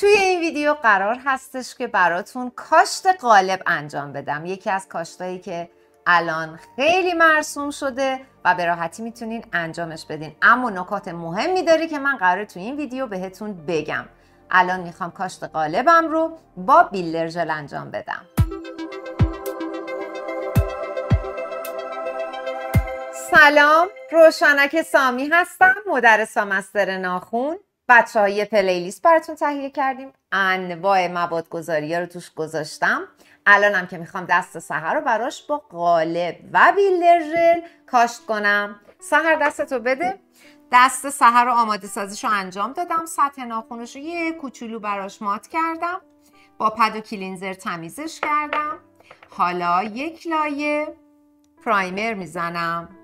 توی این ویدیو قرار هستش که براتون کاشت قالب انجام بدم. یکی از کاشتایی که الان خیلی مرسوم شده و به راحتی میتونین انجامش بدین، اما نکات مهمی داره که من قراره توی این ویدیو بهتون بگم. الان میخوام کاشت قالبم رو با بیلدر ژل انجام بدم. سلام، روشنک سامی هستم، مدرس و مستر ناخن. بچه های پلیلیست براتون تهیه کردیم، انواع مواد گذاری ها رو توش گذاشتم. الانم که میخوام دست سحر رو براش با قالب و بیلدر ژل کاشت کنم. سحر دستتو بده. دست سحر رو آماده سازیش رو انجام دادم. سطح ناخنش رو یه کوچولو براش مات کردم، با پد و کلینزر تمیزش کردم. حالا یک لایه پرایمر میزنم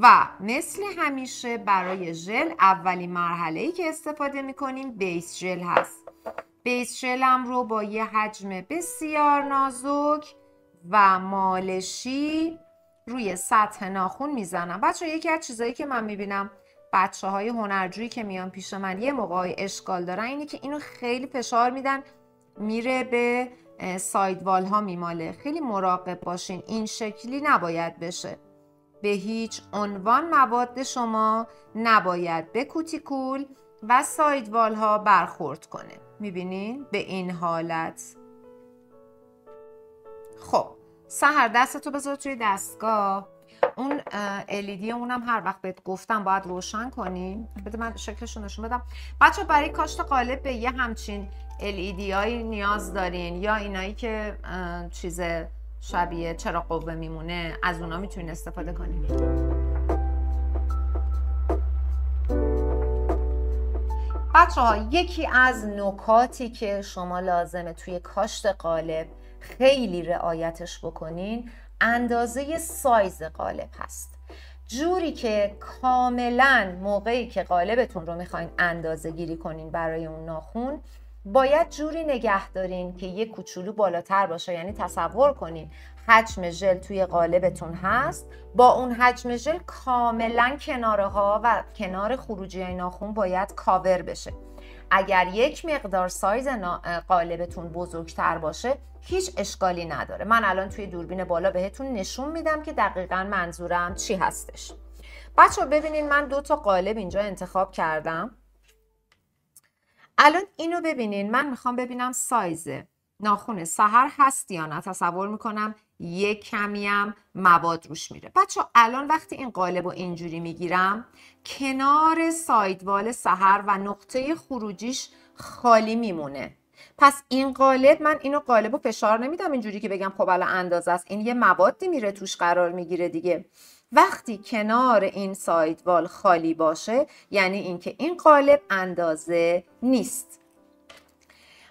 و مثل همیشه برای ژل اولین مرحله‌ای که استفاده می‌کنیم بیس ژل هست. بیس ژلم رو با یه حجم بسیار نازک و مالشی روی سطح ناخن میزنم. بچه‌ها یکی از چیزایی که من می‌بینم بچه‌های هنرجویی که میان پیش من یه موقعی اشکال دارن اینه که اینو خیلی فشار میدن میره به سایدوال ها میماله. خیلی مراقب باشین، این شکلی نباید بشه. به هیچ عنوان مواد شما نباید به کوتیکول و سایدوال ها برخورد کنه. میبینین؟ به این حالت. خب سحر دستتو بذار توی دستگاه. اون LED اونم هر وقت بهت گفتم باید روشن کنیم. بده من شکلشو نشون بدم. بچه برای کاشت قالب به یه همچین LED هایی نیاز دارین، یا اینایی که چیز شبیه چراغ قوه میمونه، از اونا میتونین استفاده کنین. بچه ها یکی از نکاتی که شما لازمه توی کاشت قالب خیلی رعایتش بکنین اندازه سایز قالب هست. جوری که کاملا موقعی که قالبتون رو میخواین اندازه گیری کنین برای اون ناخن باید جوری نگه دارین که یه کوچولو بالاتر باشه. یعنی تصور کنین حجم ژل توی قالبتون هست، با اون حجم ژل کاملا کناره ها و کنار خروجی های ناخن باید کاور بشه. اگر یک مقدار سایز قالبتون بزرگتر باشه هیچ اشکالی نداره. من الان توی دوربین بالا بهتون نشون میدم که دقیقاً منظورم چی هستش. بچه‌ها ببینین من 2 تا قالب اینجا انتخاب کردم. الان اینو ببینین، من میخوام ببینم سایز ناخن سحر هست یا نه. تصور میکنم یک کمی هم مواد روش میره. بچه‌ها الان وقتی این قالب رو اینجوری میگیرم کنار سایدوال سحر و نقطه خروجیش خالی میمونه. پس این قالب، من اینو قالب رو فشار نمیدم اینجوری که بگم خب الان اندازه است. این یه موادی میره توش قرار میگیره دیگه. وقتی کنار این سایدوال خالی باشه یعنی اینکه این قالب اندازه نیست.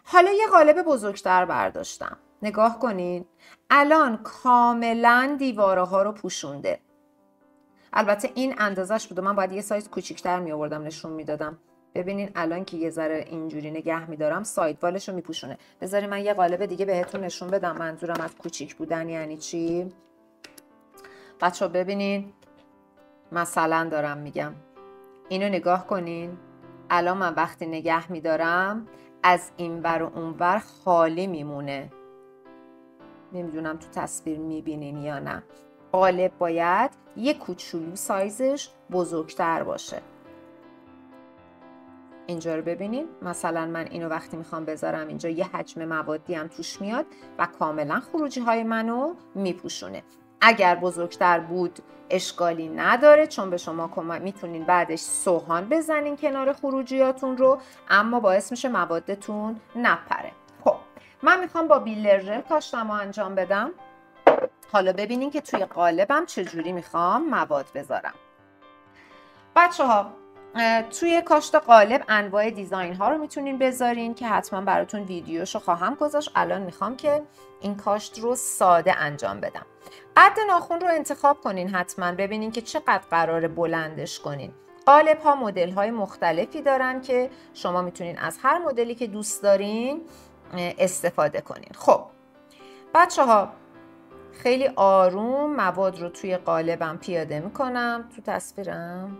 حالا یه قالب بزرگتر برداشتم. نگاه کنین الان کاملا دیواره ها رو پوشونده. البته این اندازش بود و من باید یه سایز کوچیک‌تر می آوردم نشون میدادم. ببینین الان که یه ذره اینجوری نگه میدارم سایدوالش رو میپوشونه. بذارین من یه قالب دیگه بهتون نشون بدم منظورم از کوچیک بودن یعنی چی. بچه‌ها ببینین مثلا دارم میگم، اینو نگاه کنین. الان من وقتی نگه میدارم از این ور و اون ور خالی میمونه. نمیدونم تو تصویر میبینین یا نه. قالب باید یه کوچولو سایزش بزرگتر باشه. اینجا رو ببینین. مثلا من اینو وقتی میخوام بذارم اینجا یه حجم موادی هم توش میاد و کاملا خروجی های منو میپوشونه. اگر بزرگتر بود اشکالی نداره چون به شما میتونین بعدش سوهان بزنین کنار خروجیاتون رو، اما باعث میشه موادتون نپره. خب من میخوام با بیلدر ژل کاشتم رو انجام بدم. حالا ببینین که توی قالبم چجوری میخوام مواد بذارم. بچه ها توی کاشت قالب انواع دیزاین ها رو میتونین بذارین که حتما براتون ویدیوشو خواهم گذاشت. الان میخوام که این کاشت رو ساده انجام بدم. قد ناخن رو انتخاب کنین حتما، ببینین که چقدر قراره بلندش کنین. قالب ها مدل های مختلفی دارن که شما میتونین از هر مدلی که دوست دارین استفاده کنین. خب بچه ها خیلی آروم مواد رو توی قالبم پیاده میکنم. تو تصویرم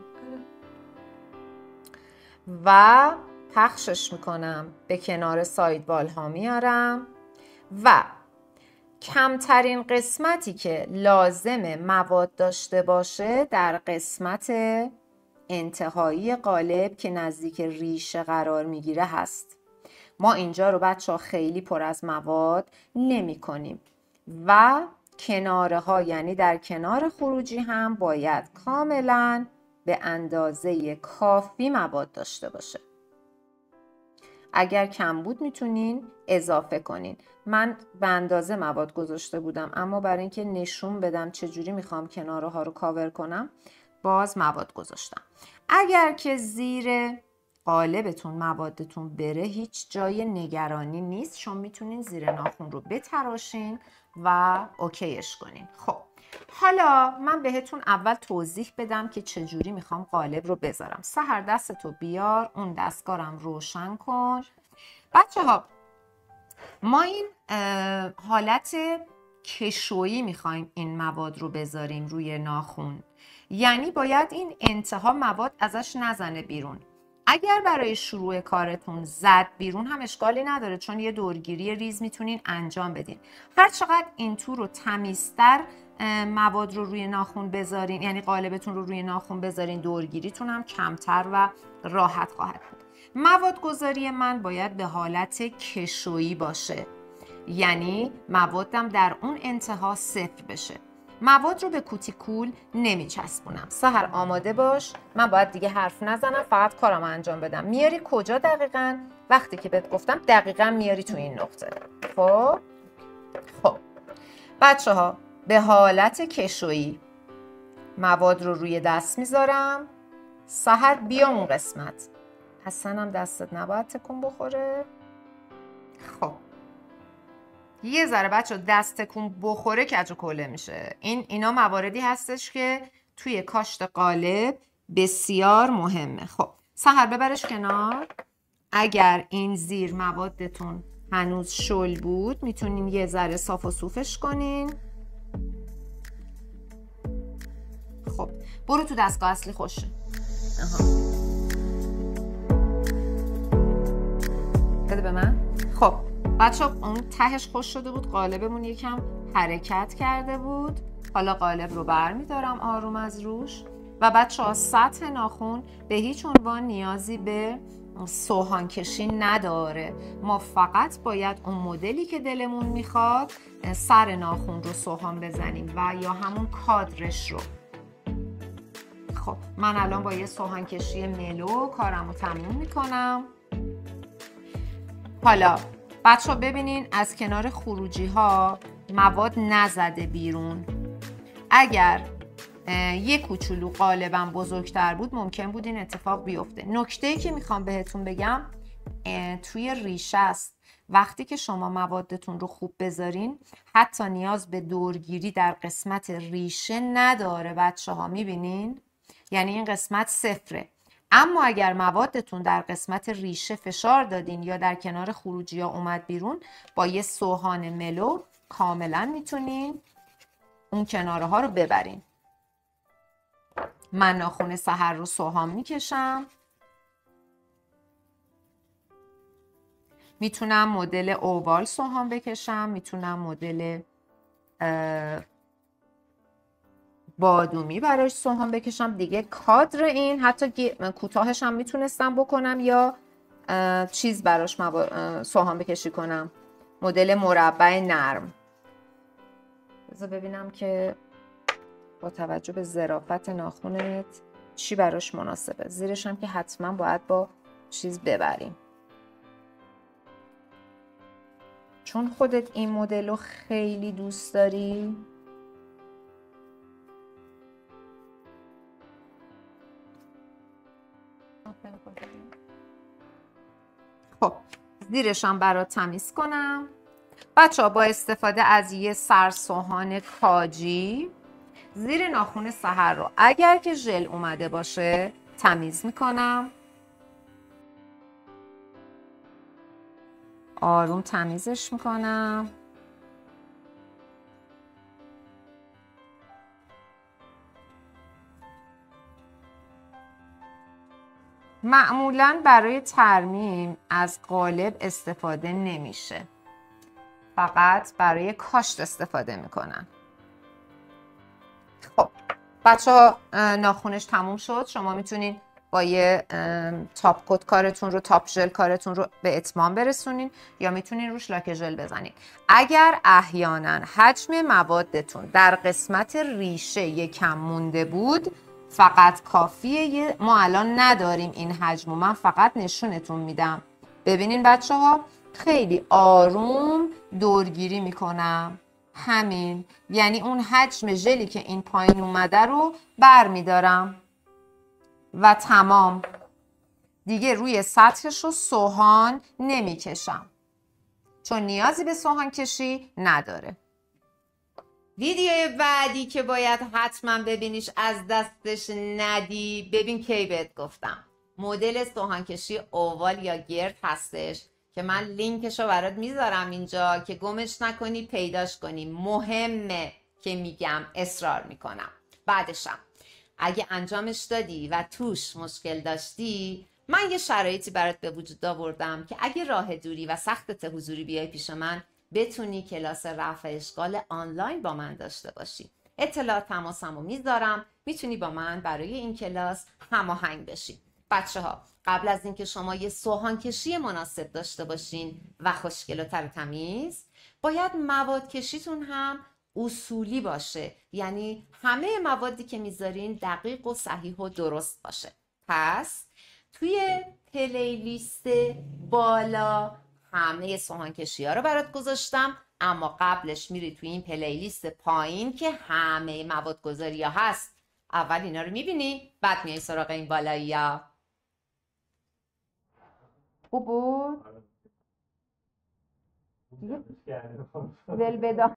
و پخشش میکنم. به کنار سایدوال ها میارم و کمترین قسمتی که لازم مواد داشته باشه در قسمت انتهایی قالب که نزدیک ریشه قرار میگیره هست. ما اینجا رو بچه ها خیلی پر از مواد نمی کنیم و کناره ها یعنی در کنار خروجی هم باید کاملا به اندازه کافی مواد داشته باشه. اگر کم بود میتونین اضافه کنین. من به اندازه مواد گذاشته بودم، اما برای اینکه نشون بدم چجوری میخوام کناره ها رو کاور کنم باز مواد گذاشتم. اگر که زیر قالبتون موادتون بره هیچ جای نگرانی نیست، چون میتونین زیر ناخن رو بتراشین و اوکیش کنین. خب حالا من بهتون اول توضیح بدم که چجوری میخوام قالب رو بذارم. سحر دستتو بیار، اون دستگارم روشن کن. بچه ها ما این حالت کشویی میخوایم این مواد رو بذاریم روی ناخن، یعنی باید این انتها مواد ازش نزنه بیرون. اگر برای شروع کارتون زد بیرون هم اشکالی نداره، چون یه دورگیری ریز میتونین انجام بدین. هر چقدر این تو رو تمیزتر مواد رو روی ناخن بذارین، یعنی قالبتون رو روی ناخن بذارین، دورگیریتون هم کمتر و راحت خواهد بود. مواد گذاری من باید به حالت کشویی باشه، یعنی موادم در اون انتها صفر بشه. مواد رو به کوتیکول نمی چسبونم. سحر آماده باش، من باید دیگه حرف نزنم، فقط کارم انجام بدم. میاری کجا دقیقاً؟ وقتی که بهت گفتم دقیقاً میاری تو این نقطه. خب بچه ها به حالت کشویی مواد رو روی دست میذارم. سحر بیا اون قسمت. حسنم دستت نباید تکون بخوره. خب یه ذره بچه دست تکون بخوره کج و کله میشه. اینا مواردی هستش که توی کاشت قالب بسیار مهمه. خب سحر ببرش کنار. اگر این زیر موادتون هنوز شل بود میتونین یه ذره صاف و صوفش کنین. خب برو تو دستگاه اصلی خوشه. بده به من. خب بچه اون تهش خوش شده بود، قالبمون یکم حرکت کرده بود. حالا قالب رو برمیدارم آروم از روش و بچه ها سطح ناخن به هیچ عنوان نیازی به سوهان کشی نداره. ما فقط باید اون مدلی که دلمون میخواد سر ناخن رو سوهان بزنیم و یا همون کادرش رو. خب من الان با یه سوهان کشی ملو کارم رو تموم میکنم. حالا بچه ها ببینین از کنار خروجی ها مواد نزده بیرون. اگر یک کوچولو قالبم بزرگتر بود ممکن بود این اتفاق بیفته. نکته‌ای که میخوام بهتون بگم توی ریشه است. وقتی که شما موادتون رو خوب بذارین حتی نیاز به دورگیری در قسمت ریشه نداره بچه ها، میبینین؟ یعنی این قسمت صفره. اما اگر موادتون در قسمت ریشه فشار دادین یا در کنار خروجی ها اومد بیرون، با یه سوهان ملو کاملا میتونین اون کناره ها رو ببرین. من ناخن سحر رو سوهان میکشم. میتونم مدل اووال سوهان بکشم، میتونم مدل بادومی براش سوهان بکشم. دیگه کادر این حتی کوتاهش هم میتونستم بکنم یا چیز براش سوهان بکشی کنم، مدل مربع نرم. بذار ببینم که با توجه به ظرافت ناخنت چی براش مناسبه. زیرش هم که حتما باید با چیز ببریم، چون خودت این مدل رو خیلی دوست داری. خب زیرش هم برات تمیز کنم. بچه ها با استفاده از یه سرسوهان کاجی زیر ناخن سحر رو اگر که ژل اومده باشه تمیز میکنم. آروم تمیزش میکنم. معمولا برای ترمیم از قالب استفاده نمیشه، فقط برای کاشت استفاده میکنن. خب بچه ها ناخونش تموم شد. شما میتونین با یه تاپ کت کارتون رو، تاپ ژل کارتون رو به اتمام برسونین یا میتونین روش لاک ژل بزنین. اگر احیانا حجم موادتون در قسمت ریشه یکم مونده بود، فقط کافیه، ما الان نداریم این حجم و من فقط نشونتون میدم. ببینین بچه ها خیلی آروم دورگیری میکنم، همین، یعنی اون حجم ژلی که این پایین اومده رو بر میدارم و تمام، دیگه روی سطحش رو سوهان نمیکشم چون نیازی به سوهان کشی نداره. ویدیو بعدی که باید حتما ببینیش، از دستش ندی، ببین کی بهت گفتم مدل سوهان کشی اووال یا گرد هستش که من لینکش رو برات میذارم اینجا که گمش نکنی، پیداش کنی. مهمه که میگم، اصرار میکنم. بعدشم اگه انجامش دادی و توش مشکل داشتی، من یه شرایطی برات به وجود آوردم که اگه راه دوری و سختت حضوری بیای پیش من، بتونی کلاس رفع اشکال آنلاین با من داشته باشی. اطلاعات تماسمو میذارم، میتونی با من برای این کلاس هماهنگ بشی. بچه ها قبل از اینکه شما یه سوهان کشی مناسب داشته باشین و خوشگل و تر و تمیز، باید مواد کشیتون هم اصولی باشه، یعنی همه موادی که میذارین دقیق و صحیح و درست باشه. پس توی پلیلیست بالا همه سوهان کشی ها رو برات گذاشتم، اما قبلش میری توی این پلیلیست پایین که همه مواد گذاری ها هست. اول اینا رو میبینی، بعد میای سراغ این بالایی ها. خوب بود؟ ول بدا